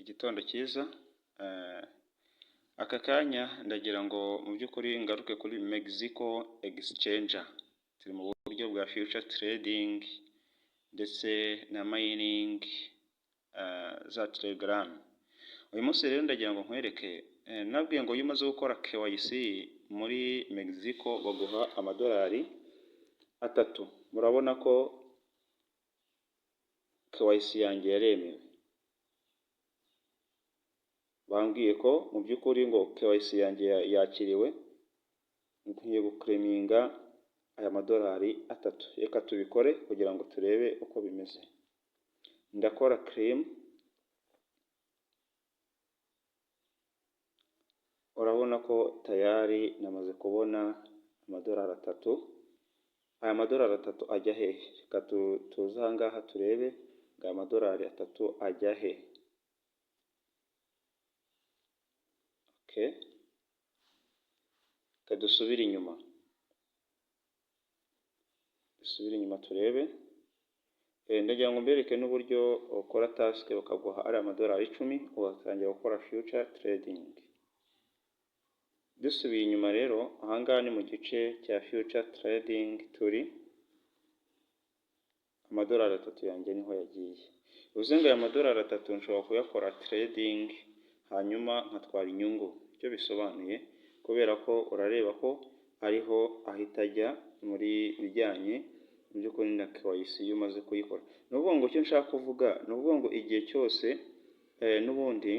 Igitondo cyiza, aka kanya ndagira ngo mu by'ukuri ngaruke kuri Mexico Exchanger. Turi mu buryo bwa future trading ndetse na mining za Telegram. Uyu munsi rero ndagira ngo nkwereke, nabwiye ngo iyo umaze gukora KYC muri Mexico baguha amadolari 3. Murabona ko KYC yanjye yaremewe. Bambwiye ko mu by'ukuri ngo KYC yanjye yakiriwe, nkwiye guclaiminga aya madolari 3. Reka tubikore kugira ngo turebe uko bimeze. Ndakora claim. Urabona ko tayari namaze kubona amadolari 3. Aya madolari 3 ajya hehe? Reka tuze aha ngaha turebe ngo aya madolari 3 ajya he. Dusubire inyuma. Turebe. Ndagira ngo mbereke n'uburyo ukora task bakaguha ari amadolari 10 ugatangira gukora future trading. Dusubiye inyuma rero, aha ngaha ni mu gice cya future trading turi. Amadolari 3 yanjye niho yagiye. Uvuze ngo aya madolari 3 nshobora kuyakora trading hanyuma nkatwara inyungu. Icyo bisobanuye kubera ko urareba ko ariho ahita ajya muri bijyanye mu by'ukuri na KYC iyo umaze kuyikora. Ni ukuvuga ngo icyo nshaka kuvuga ni ukuvuga ngo igihe cyose n'ubundi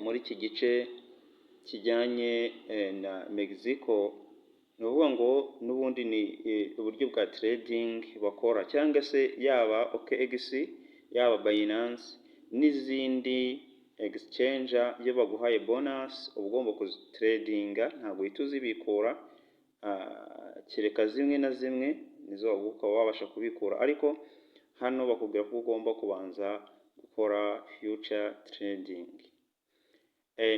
muri iki gice kijyanye na Mexico, ni ukuvuga ngo n'ubundi ni uburyo bwa trading bakora, cyangwa se yaba OKX, yaba Binance n'izindi exchanger. Iyo baguhaye bonus uba ugomba kuzitradinga, ntabwo uhita uzibikura, kereka zimwe na zimwe nizo ukaba wabasha kubikura, ariko hano bakubwira ko ugomba kubanza gukora future trading.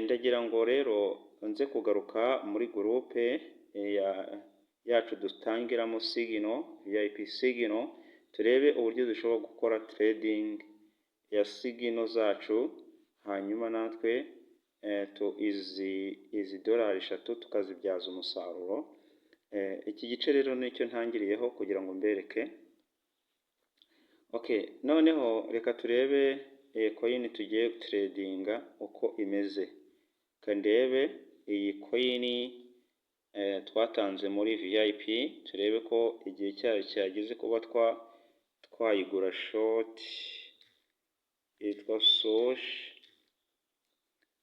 Ndagira ngo rero nze kugaruka muri groupe yacu dutangiramo Signal, VIP Signal, turebe uburyo dushobora gukora trading ya Signal zacu, hanyuma natwe izi dolari 3 tukazibyaza umusaruro. Iki gice rero nicyo ntangiriyeho kugira ngo mbereke. Noneho reka turebe coin tugiye tradinga uko imeze. Kandebe iyi coin twatanze muri VIP, turebe ko igihe cyayo cyageze kuba twayigura short. Yitwa Sosh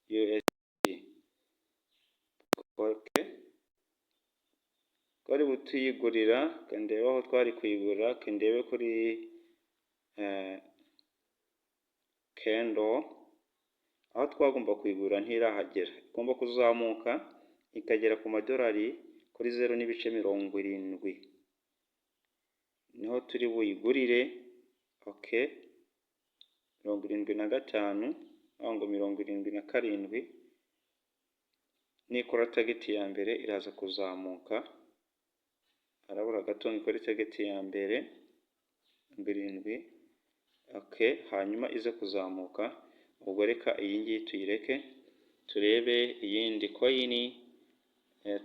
USD. Twari butuyigurira, kandebe aho twari kuyigura, kandebe kuri Candle, aho twagomba kuyigura ntirahagera. Igomba kuzamuka ikagera ku madolari kuri 0.70. Niho turi buyigurire. 75 ngo 77. Nikora target ya mbere iraza kuzamuka, arabura gato nikora target ya mbere 7. Hanyuma ize kuzamuka, ubwo reka iyi ngiyi tuyireke turebe iyindi coin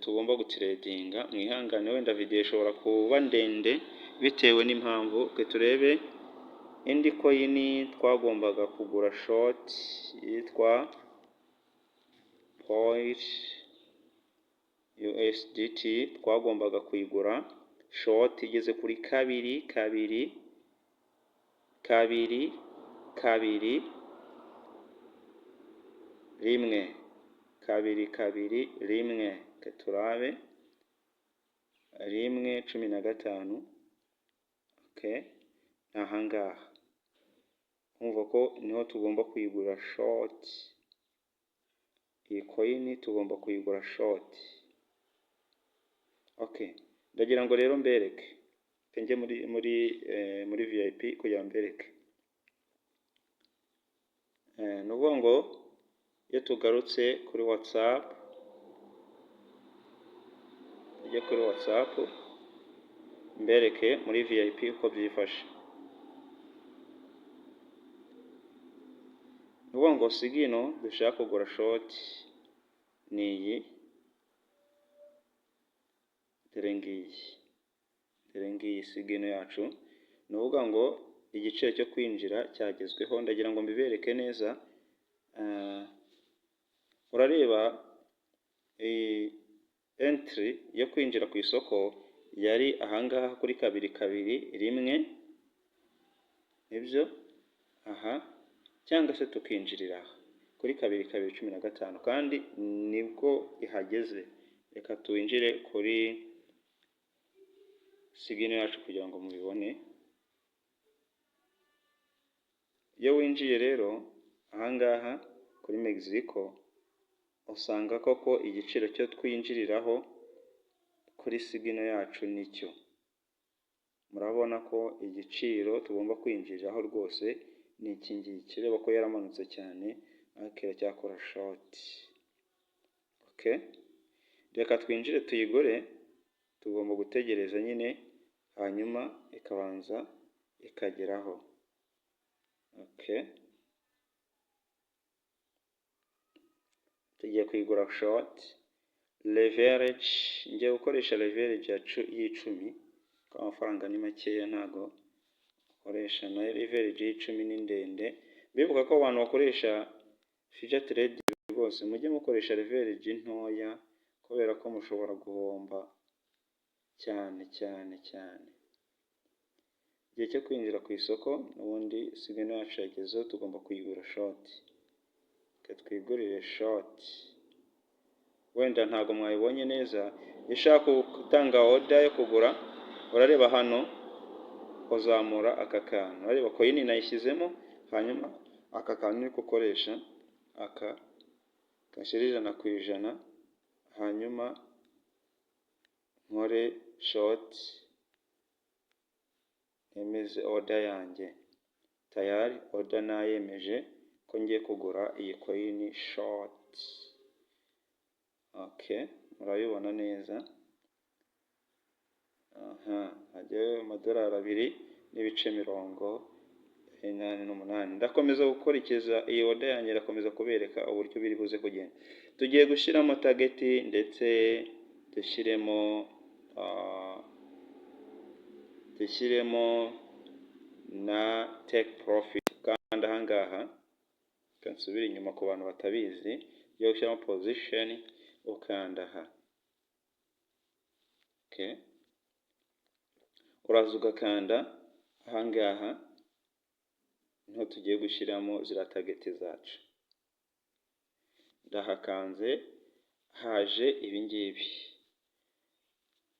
tugomba gutradinga. Mwihangane wenda video ishobora kuba ndende bitewe n'impamvu. Turebe indi coin twagombaga kugura short yitwa Point USDT. Twagombaga kuyigura short igeze kuri 2.2 1. Turabe 1.15. Aha ngaha umva ko niho tugomba kuyigura short. Iyi coin tugomba kuyigura short. Ndagira ngo rero mbereke, njye muri VIP kugira mbereke. Ni ukuvuga ngo iyo tugarutse kuri WhatsApp, tujye kuri WhatsApp mbereke muri VIP uko byifashe. uvuga ngo sigino dushaka kugura short ni iyi, dore ngiyi sigino yacu. Ni ukuvuga ngo igiciro cyo kwinjira cyagezweho, ndagira ngo mbibereke neza. Urareba entry yo kwinjira ku isoko yari ahangaha kuri 221, nibyo aha, cyangwa se tukinjirira kuri 2215, kandi nibwo ihageze. Reka tuwinjire kuri sigino yacu kugira ngo mubibone. Iyo winjiye rero ahangaha kuri Mexico, usanga koko igiciro cyo twinjiriraho kuri sigino yacu nicyo. Murabona ko igiciro tugomba kwinjiriraho rwose ni iki ngiki. Reba ko yaramanutse cyane, ariko iracyakora short. Okay, reka twinjire tuyigure. Tugomba gutegereza nyine, hanyuma ikabanza ikageraho. Okay, tugiye kuyigura short. Leverage, ngiye gukoresha leverage y'icumi, ko amafaranga ni makeya, ntago ukoresha na leverage y'icumi ni ndende. Bibuka ko abantu bakoresha future trade rwose mujye mukoresha leverage ntoya, kubera ko mushobora guhomba cyane cyane cyane. Igihe cyo kwinjira ku isoko, n'ubundi sigino yacu yagezeho, tugomba kuyigura short. Twigurire short. Wenda ntago mwayibonye neza. Iyo ushaka gutanga order yo kugura, urareba hano, uzamura aka kantu. Urareba coin nayishyizemo, hanyuma aka kantu niko ukoresha, aka gashyira 100%, hanyuma nkore short, nemeze order yanjye. Tayari order nayemeje ko ngiye kugura iyi coin short. Okay, murabibona neza. Hajyayo $2.88. Ndakomeza gukurikiza iyi order yanjye, ndakomeza kubereka uburyo biri buze kugenda. Tugiye gushyiramo target ndetse dushyiremo na take profit. Kandi ahangaha kansubira inyuma ku bantu batabizi, yo gushyiramo position ukanda aha. Okay, uraza ugakanda ahangaha, niho tugiye gushyiramo zira target zacu. Ndahakanze, haje ibingibi.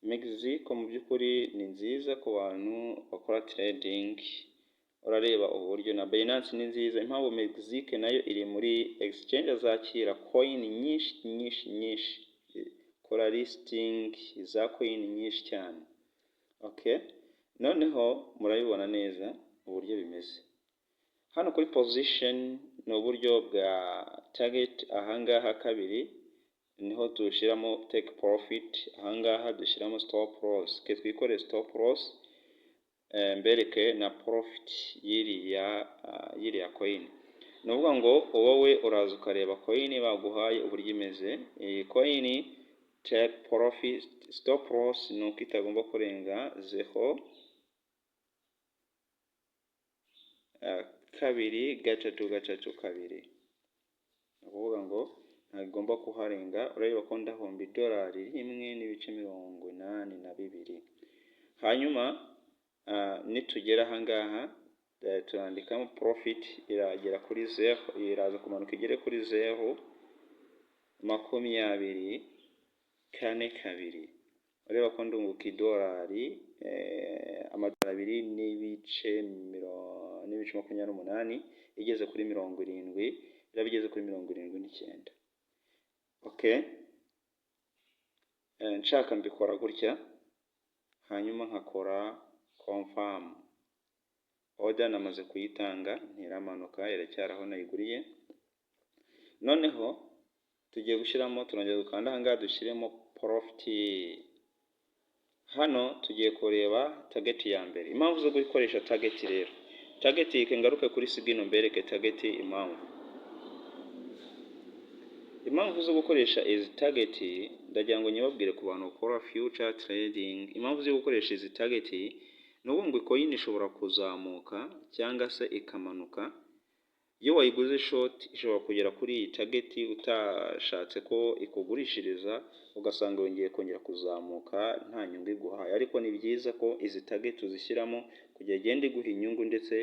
Mexico mu by'ukuri ni nziza ku bantu bakora trading. Urareba uburyo na Binance ni nziza. Impamvu Mexico nayo iri muri exchange zakira coin nyinshi, kora listing za coin nyinshi cyane. Okay, noneho murabibona neza uburyo bimeze. Hano kuri position ni uburyo bwa target. Ahangaha kabiri niho dushyiramo take profit, ahangaha dushyiramo stop loss. Twikore stop loss, mbereke na profit yiriya coin. Ni ukuvuga ngo wowe uraza ukareba coin baguhaye uburyo imeze. Iyi coin take profit, stop loss ni uko itagomba kurenga 0.232. Ni ukuvuga ngo ntagomba kuharenga. Urareba ko ndahomba $1.82. Hanyuma nitugera ahangaha turandikamo profit, iragera kuri 0, iraza kumanuka igere kuri 0.2042. Urareba ko ndunguka $2.28 igeze kuri 70, irabigeze kuri 79. Okay, nshaka mbikora gutya, hanyuma nkakora confirm. Order namaze kuyitanga, ntiramanuka, iracyaraho nayiguriye. Noneho tugiye gushyiramo, turongera dukanda ahangaha dushyiremo profit. Hano tugiye kureba target ya mbere. Impamvu zo gukoresha target rero, target ikengaruke kuri sigino mbereke target impamvu. Impamvu zo gukoresha izi target ndagira ngo nyibabwire ku bantu bakora future trading. Impamvu zo gukoresha izi target ni ubu ngo coin ishobora kuzamuka cyangwa se ikamanuka. Iyo wayiguze short ishobora kugera kuri iyi target utashatse ko ikugurishiriza, ugasanga yongeye kongera kuzamuka nta nyungu iguhaye. Ariko ni byiza ko izi target uzishyiramo kugira igende iguha inyungu ndetse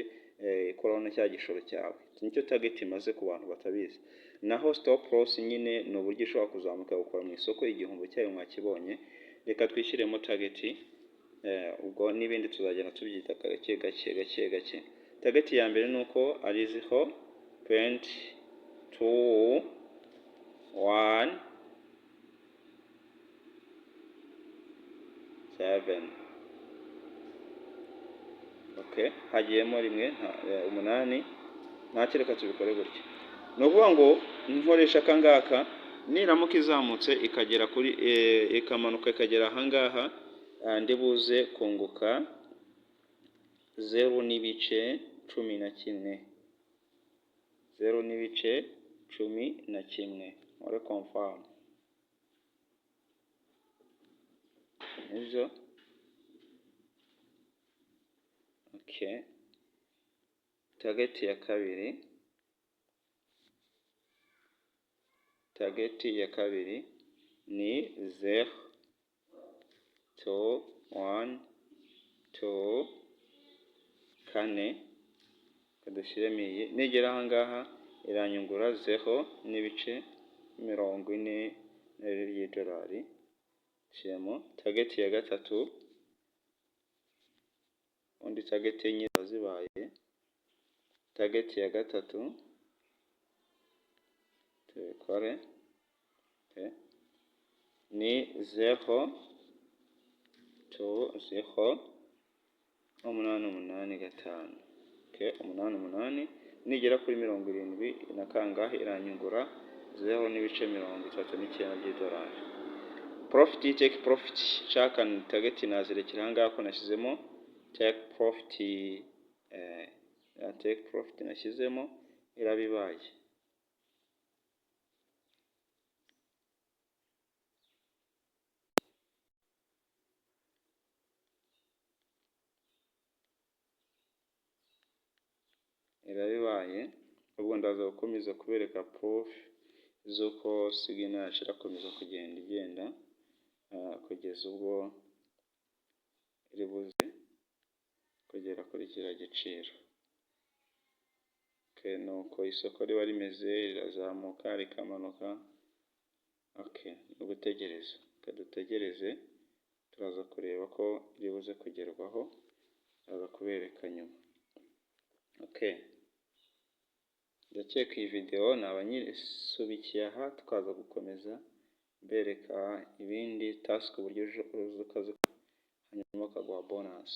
ikoraho na cya gishoro cyawe. Nicyo target imaze ku bantu batabizi. Naho stop loss nyine ni uburyo ushobora kuzamuka gukora mu isoko igihombo cyayo mwakibonye. Reka twishyiremo target, ubwo n'ibindi tuzagenda tubyita gake. Target ya mbere ni uko ari 0.217. Okay, hagiyemo rimwe 8. Ntacyo, reka tubikore gutya. Ni ukuvuga ngo nkoresha akangaka, niramuka izamutse ikagera kuri ikamanuka ikagera ahangaha, ndibuze kunguka 0.11. 0.11. Ore confirm. Nibyo. Okay. Target ya kabiri. Target ya kabiri ni 0.124. Kadushyiremo iyi. Nigera ahangaha iranyungura 0.40 y'idolari. Shyiramo target ya gatatu. Undi target enye zibaye. Target ya gatatu tubikore. Okay. Ni 0.885. Okay, 88. Nigera kuri 70 na kangahe iranyungura 0.39 by'idolari. Profit, take profit. Shaka target nazirekera ahangaha ko nashyizemo take profit nashyizemo irabibaye. Ubwo ndaza gukomeza kubereka proof z'uko signal yacu irakomeza kugenda igenda kugeza ubwo iribuze kugera kuri kiriya giciro. Okay, nuko isoko riba rimeze, rirazamuka rikamanuka. Okay, ugutegereza. Dutegereze, turaza kureba ko ribuze kugerwaho, turaza kubereka nyuma. Okay, ndakeka iyi video nabanyisubikiye aha, tukaza gukomeza bereka ibindi task uburyo ukaza hanyuma ukaguha bonus.